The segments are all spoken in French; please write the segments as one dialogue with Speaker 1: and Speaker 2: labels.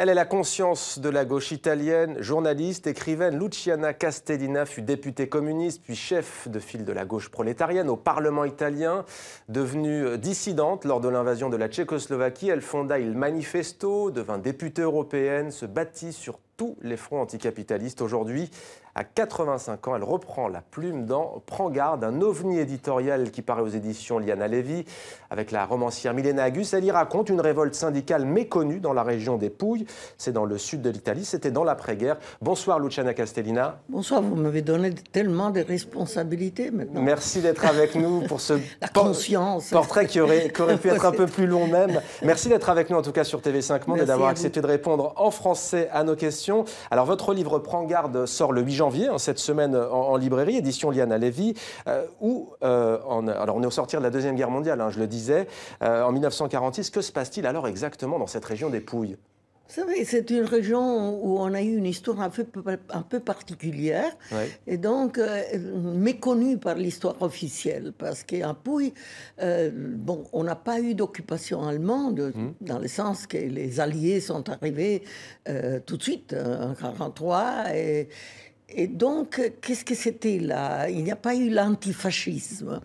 Speaker 1: Elle est la conscience de la gauche italienne, journaliste, écrivaine. Luciana Castellina fut députée communiste, puis chef de file de la gauche prolétarienne au Parlement italien. Devenue dissidente lors de l'invasion de la Tchécoslovaquie, elle fonda Il Manifesto, devint députée européenne, se battit sur tous les fronts anticapitalistes. Aujourd'hui, à 85 ans, elle reprend la plume dans Prends garde, un ovni éditorial qui paraît aux éditions Liana Levi. Avec la romancière Milena Agus, elle y raconte une révolte syndicale méconnue dans la région des Pouilles. C'est dans le sud de l'Italie, c'était dans l'après-guerre. Bonsoir Luciana Castellina.
Speaker 2: Bonsoir, vous m'avez donné tellement de responsabilités maintenant.
Speaker 1: Merci d'être avec nous pour ce
Speaker 2: conscience.
Speaker 1: Portrait qui aurait pu être un peu plus long même. Merci d'être avec nous en tout cas sur TV5 Monde et d'avoir accepté de répondre en français à nos questions. Alors votre livre Prends garde sort le 8 janvier, cette semaine en librairie, édition Liana Levi, alors on est au sortir de la Deuxième Guerre mondiale, je le disais, en 1946. Que se passe-t-il alors exactement dans cette région des Pouilles ?
Speaker 2: Vous savez, c'est une région où on a eu une histoire un peu particulière, et donc méconnue par l'histoire officielle, parce qu'en Pouilles, on n'a pas eu d'occupation allemande, dans le sens que les Alliés sont arrivés tout de suite, en 1943, et donc, qu'est-ce que c'était là? Il n'y a pas eu l'antifascisme.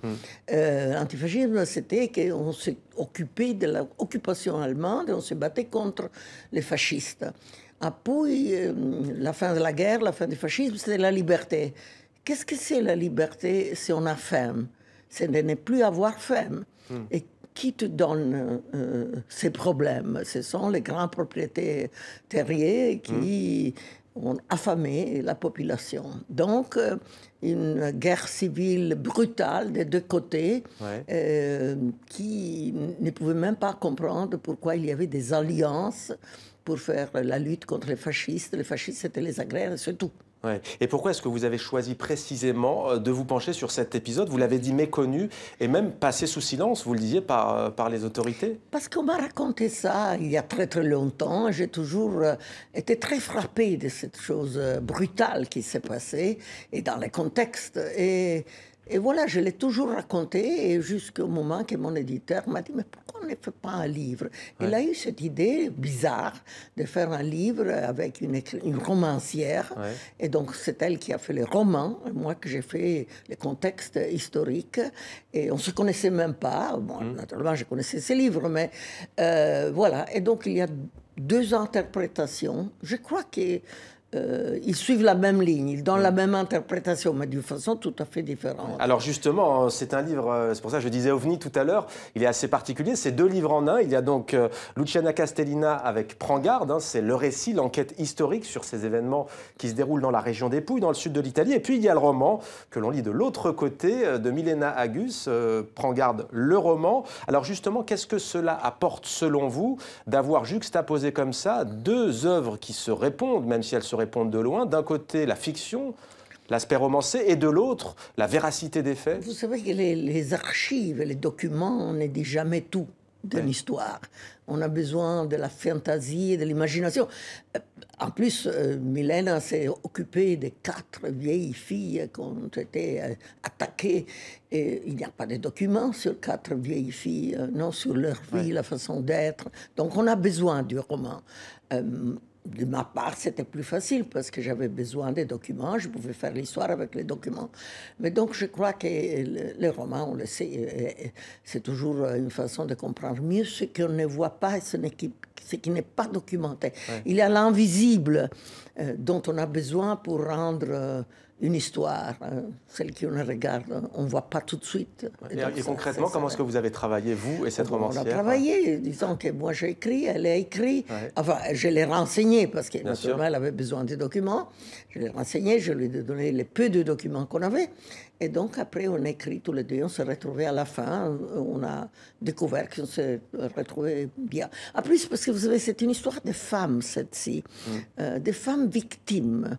Speaker 2: L'antifascisme, c'était qu'on s'est occupé de l'occupation allemande et on se battait contre les fascistes. À Pouilles, la fin de la guerre, la fin du fascisme, c'était la liberté. Qu'est-ce que c'est la liberté si on a faim? C'est de ne plus avoir faim. Et qui te donne ces problèmes? Ce sont les grands propriétaires terriers qui ont affamé la population. Donc, une guerre civile brutale des deux côtés qui ne pouvait même pas comprendre pourquoi il y avait des alliances pour faire la lutte contre les fascistes. Les fascistes, c'était les agraires, c'est tout.
Speaker 1: Ouais. Et pourquoi est-ce que vous avez choisi précisément de vous pencher sur cet épisode? Vous l'avez dit méconnu et même passé sous silence, vous le disiez, par les autorités?
Speaker 2: Parce qu'on m'a raconté ça il y a très très longtemps. J'ai toujours été très frappée de cette chose brutale qui s'est passée et dans les contextes. Et voilà, je l'ai toujours raconté, et jusqu'au moment que mon éditeur m'a dit « Mais pourquoi on ne fait pas un livre ?» Il a eu cette idée bizarre de faire un livre avec une romancière. Et donc, c'est elle qui a fait les romans, moi que j'ai fait les contextes historiques. Et on ne se connaissait même pas. Bon, naturellement, je connaissais ces livres, mais voilà. Et donc, il y a deux interprétations. Je crois que ils suivent la même ligne, ils donnent la même interprétation, mais d'une façon tout à fait différente.
Speaker 1: Alors justement, c'est un livre, c'est pour ça que je disais OVNI tout à l'heure, il est assez particulier, c'est deux livres en un. Il y a donc Luciana Castellina avec Prends garde, c'est le récit, l'enquête historique sur ces événements qui se déroulent dans la région des Pouilles, dans le sud de l'Italie. Et puis il y a le roman que l'on lit de l'autre côté, de Milena Agus, Prends garde, le roman. Alors justement, qu'est-ce que cela apporte selon vous d'avoir juxtaposé comme ça deux œuvres qui se répondent, même si elles se répondent de loin, d'un côté la fiction, l'aspect romancé, et de l'autre la véracité des faits?
Speaker 2: Vous savez que les archives, les documents, on ne dit jamais tout d'une histoire. On a besoin de la fantaisie et de l'imagination. En plus, Milena s'est occupée de 4 vieilles filles qui ont été attaquées. Et il n'y a pas de documents sur 4 vieilles filles, non, sur leur vie, la façon d'être. Donc on a besoin du roman. De ma part, c'était plus facile parce que j'avais besoin des documents. Je pouvais faire l'histoire avec les documents. Mais donc, je crois que les romans, on le sait, c'est toujours une façon de comprendre mieux ce qu'on ne voit pas et ce qui n'est pas documenté. Il y a l'invisible dont on a besoin pour rendre une histoire, celle qu'on regarde, on ne voit pas tout de suite.
Speaker 1: Et concrètement, comment est-ce que vous avez travaillé, vous et cette romancière?
Speaker 2: On a travaillé, disons que moi j'ai écrit, elle a écrit. Enfin, je l'ai renseignée parce qu'elle avait besoin des documents. Je l'ai renseignée, je lui ai donné les peu de documents qu'on avait. Et donc après, on a écrit tous les deux, on s'est retrouvés à la fin, on a découvert qu'on s'est retrouvés bien. En plus, parce que vous savez, c'est une histoire de femmes, celle-ci, des femmes victimes.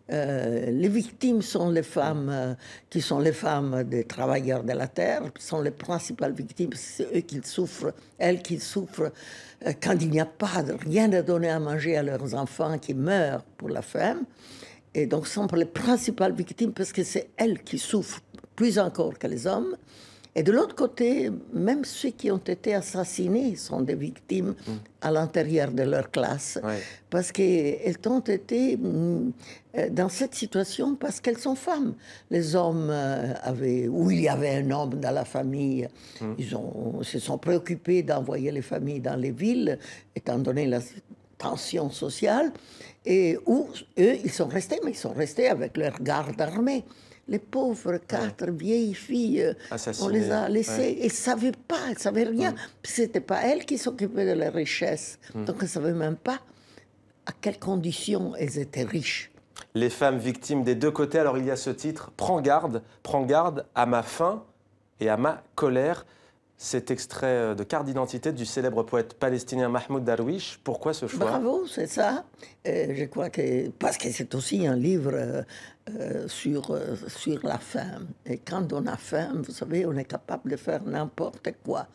Speaker 2: Les victimes sont les femmes qui sont les femmes des travailleurs de la terre, sont les principales victimes, c'est eux qui souffrent, elles qui souffrent quand il n'y a pas rien à donner à manger à leurs enfants qui meurent pour la faim. Et donc, ce sont les principales victimes parce que c'est elles qui souffrent plus encore que les hommes. Et de l'autre côté, même ceux qui ont été assassinés sont des victimes à l'intérieur de leur classe. Ouais. Parce qu'elles ont été dans cette situation parce qu'elles sont femmes. Les hommes où il y avait un homme dans la famille, ils se sont préoccupés d'envoyer les familles dans les villes, étant donné la tension sociale, et où eux, ils sont restés, mais ils sont restés avec leur garde armée. Les pauvres 4 vieilles filles, on les a laissées. Elles ne savaient pas, elles ne savaient rien. Ce n'était pas elles qui s'occupaient de la richesse. Donc elles ne savaient même pas à quelles conditions elles étaient riches.
Speaker 1: Les femmes victimes des deux côtés. Alors il y a ce titre, prends garde à ma faim et à ma colère. Cet extrait de carte d'identité du célèbre poète palestinien Mahmoud Darwish. Pourquoi ce choix?
Speaker 2: Bravo, c'est ça. Je crois que parce que c'est aussi un livre sur la faim. Et quand on a faim, vous savez, on est capable de faire n'importe quoi.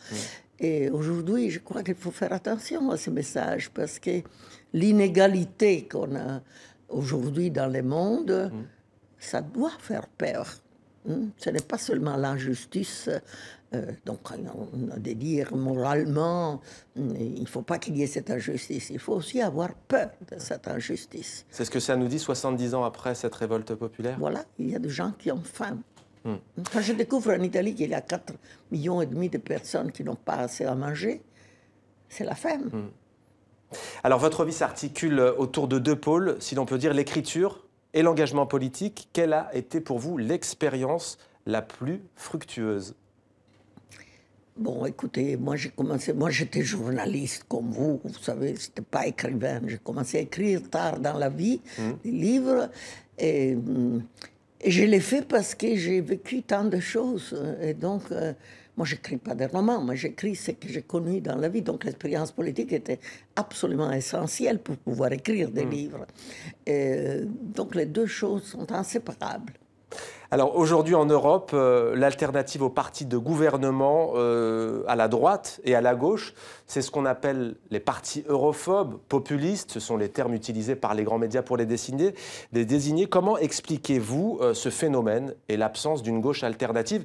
Speaker 2: Et aujourd'hui, je crois qu'il faut faire attention à ce message parce que l'inégalité qu'on a aujourd'hui dans le monde, ça doit faire peur. Ce n'est pas seulement l'injustice. Donc, on a de dire moralement, il ne faut pas qu'il y ait cette injustice. Il faut aussi avoir peur de cette injustice.
Speaker 1: C'est ce que ça nous dit 70 ans après cette révolte populaire?
Speaker 2: Voilà, il y a des gens qui ont faim. Quand je découvre en Italie qu'il y a 4,5 millions de personnes qui n'ont pas assez à manger, c'est la faim.
Speaker 1: Alors, votre vie s'articule autour de 2 pôles, si l'on peut dire, l'écriture et l'engagement politique. Quelle a été pour vous l'expérience la plus fructueuse?
Speaker 2: Bon, écoutez, moi j'étais journaliste comme vous savez, je n'étais pas écrivain. J'ai commencé à écrire tard dans la vie, des livres, et je l'ai fait parce que j'ai vécu tant de choses. Et donc, moi, je n'écris pas des romans, moi j'écris ce que j'ai connu dans la vie. Donc, l'expérience politique était absolument essentielle pour pouvoir écrire des livres. Et donc, les deux choses sont inséparables.
Speaker 1: Alors aujourd'hui en Europe, l'alternative aux partis de gouvernement à la droite et à la gauche, c'est ce qu'on appelle les partis europhobes, populistes. Ce sont les termes utilisés par les grands médias pour les désigner. Comment expliquez-vous ce phénomène et l'absence d'une gauche alternative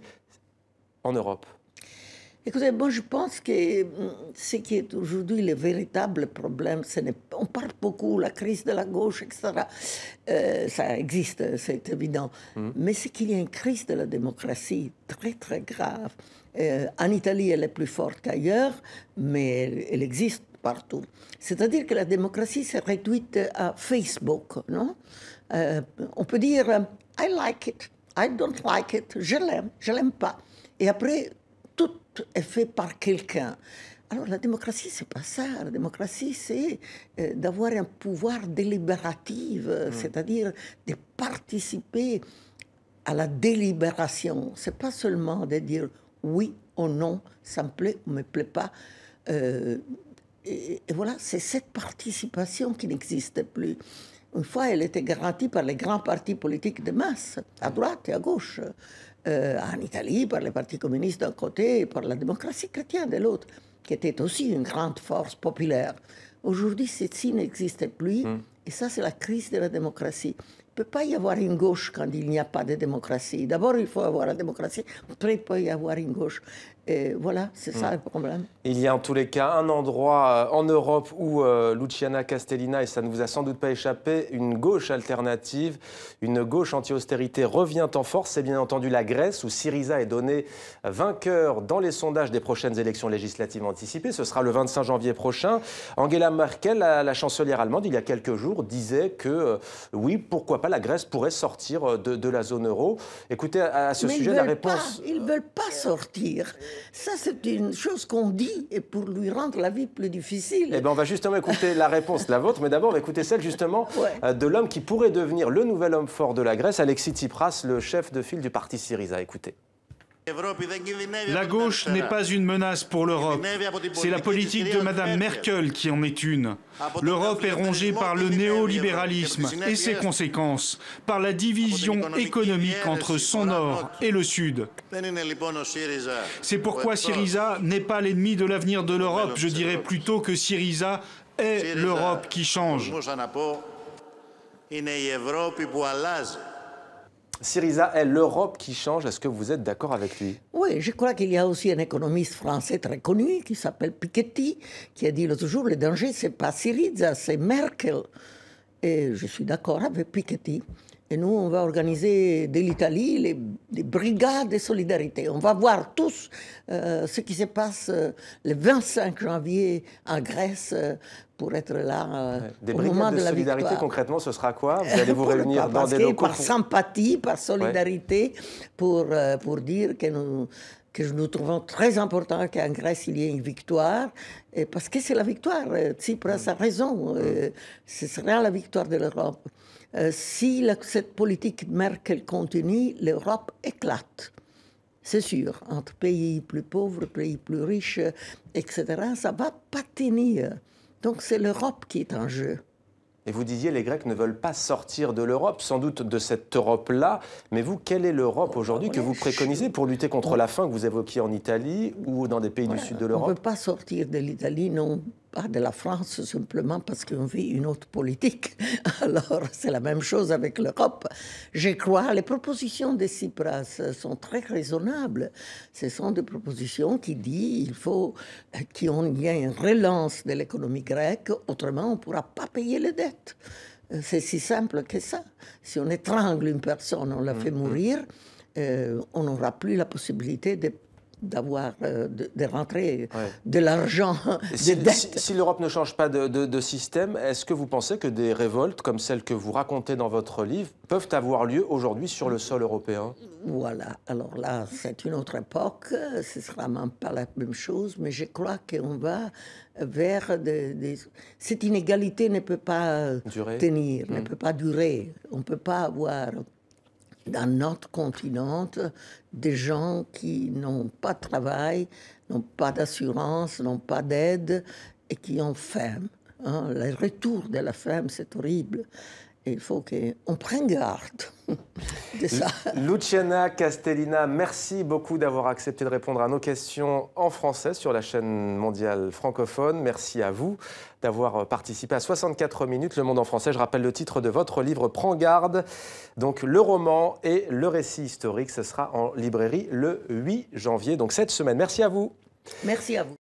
Speaker 1: en Europe?
Speaker 2: Écoutez, moi je pense que ce qui est aujourd'hui le véritable problème, on parle beaucoup de la crise de la gauche, etc. Ça existe, c'est évident. Mais c'est qu'il y a une crise de la démocratie très, très grave. En Italie, elle est plus forte qu'ailleurs, mais elle existe partout. C'est-à-dire que la démocratie s'est réduite à Facebook, non? On peut dire « I like it »,« I don't like it »,« je l'aime pas ». Et après, tout est fait par quelqu'un. Alors la démocratie, c'est pas ça. La démocratie, c'est d'avoir un pouvoir délibératif, c'est-à-dire de participer à la délibération. C'est pas seulement de dire oui ou non, ça me plaît ou me plaît pas. Et voilà, c'est cette participation qui n'existe plus. Une fois, elle était garantie par les grands partis politiques de masse, à droite et à gauche. En Italie, par les partis communistes d'un côté et par la démocratie chrétienne de l'autre, qui était aussi une grande force populaire. Aujourd'hui, ceci n'existe plus, et ça, c'est la crise de la démocratie. Il ne peut pas y avoir une gauche quand il n'y a pas de démocratie. D'abord, il faut avoir la démocratie, après, il peut y avoir une gauche. Et voilà, c'est ça le problème.
Speaker 1: Il y a en tous les cas un endroit en Europe où Luciana Castellina, et ça ne vous a sans doute pas échappé, une gauche alternative, une gauche anti-austérité revient en force. C'est bien entendu la Grèce, où Syriza est donné vainqueur dans les sondages des prochaines élections législatives anticipées. Ce sera le 25 janvier prochain. Angela Merkel, la chancelière allemande, il y a quelques jours, disait que oui, pourquoi pas, la Grèce pourrait sortir de la zone euro. Écoutez, à ce sujet, la réponse...
Speaker 2: Ils ne veulent pas sortir. Ça, c'est une chose qu'on dit et pour lui rendre la vie plus difficile.
Speaker 1: Eh bien, on va justement écouter la réponse, la vôtre, mais d'abord, on va écouter celle, justement, de l'homme qui pourrait devenir le nouvel homme fort de la Grèce, Alexis Tsipras, le chef de file du parti Syriza. Écoutez.
Speaker 3: La gauche n'est pas une menace pour l'Europe. C'est la politique de Mme Merkel qui en est une. L'Europe est rongée par le néolibéralisme et ses conséquences, par la division économique entre son nord et le sud. C'est pourquoi Syriza n'est pas l'ennemi de l'avenir de l'Europe. Je dirais plutôt que Syriza est l'Europe qui change.
Speaker 1: Syriza est l'Europe qui change. Est-ce que vous êtes d'accord avec lui?
Speaker 2: Oui, je crois qu'il y a aussi un économiste français très connu qui s'appelle Piketty, qui a dit l'autre jour, le danger, c'est pas Syriza, c'est Merkel. Et je suis d'accord avec Piketty. Et nous, on va organiser de l'Italie les brigades de solidarité. On va voir tous ce qui se passe le 25 janvier en Grèce pour être là
Speaker 1: des
Speaker 2: au moment de la
Speaker 1: solidarité,
Speaker 2: victoire.
Speaker 1: Concrètement, ce sera quoi? Vous allez vous réunir dans des locaux
Speaker 2: par sympathie, par solidarité, pour dire que nous trouvons très important qu'en Grèce, il y ait une victoire, et parce que c'est la victoire. Tsipras a raison, ce sera la victoire de l'Europe. Si cette politique Merkel continue, l'Europe éclate. C'est sûr, entre pays plus pauvres, pays plus riches, etc., ça ne va pas tenir. Donc c'est l'Europe qui est en jeu.
Speaker 1: Et vous disiez, les Grecs ne veulent pas sortir de l'Europe, sans doute de cette Europe-là. Mais vous, quelle est l'Europe aujourd'hui que vous préconisez pour lutter contre la faim que vous évoquiez en Italie ou dans des pays du sud de l'Europe?
Speaker 2: On ne peut pas sortir de l'Italie, non pas de la France, simplement parce qu'on vit une autre politique. Alors, c'est la même chose avec l'Europe. Je crois, les propositions de Tsipras sont très raisonnables. Ce sont des propositions qui disent qu'il faut qu'il y ait une relance de l'économie grecque, autrement on ne pourra pas payer les dettes. C'est si simple que ça. Si on étrangle une personne, on la fait mourir, on n'aura plus la possibilité de rentrer de l'argent, des dettes.
Speaker 1: Si l'Europe ne change pas de système, est-ce que vous pensez que des révoltes comme celles que vous racontez dans votre livre peuvent avoir lieu aujourd'hui sur le sol européen?
Speaker 2: Voilà. Alors là, c'est une autre époque. Ce ne sera même pas la même chose, mais je crois qu'on va vers cette inégalité ne peut pas tenir, ne peut pas durer. On ne peut pas avoir dans notre continent des gens qui n'ont pas de travail, n'ont pas d'assurance, n'ont pas d'aide et qui ont faim. Hein. Le retour de la faim, c'est horrible. Et il faut qu'on prenne garde de ça.
Speaker 1: Luciana Castellina, merci beaucoup d'avoir accepté de répondre à nos questions en français sur la chaîne mondiale francophone. Merci à vous d'avoir participé à 64 minutes, Le Monde en français. Je rappelle le titre de votre livre, Prends garde. Donc le roman et le récit historique, ce sera en librairie le 8 janvier, donc cette semaine. Merci à vous.
Speaker 2: Merci à vous.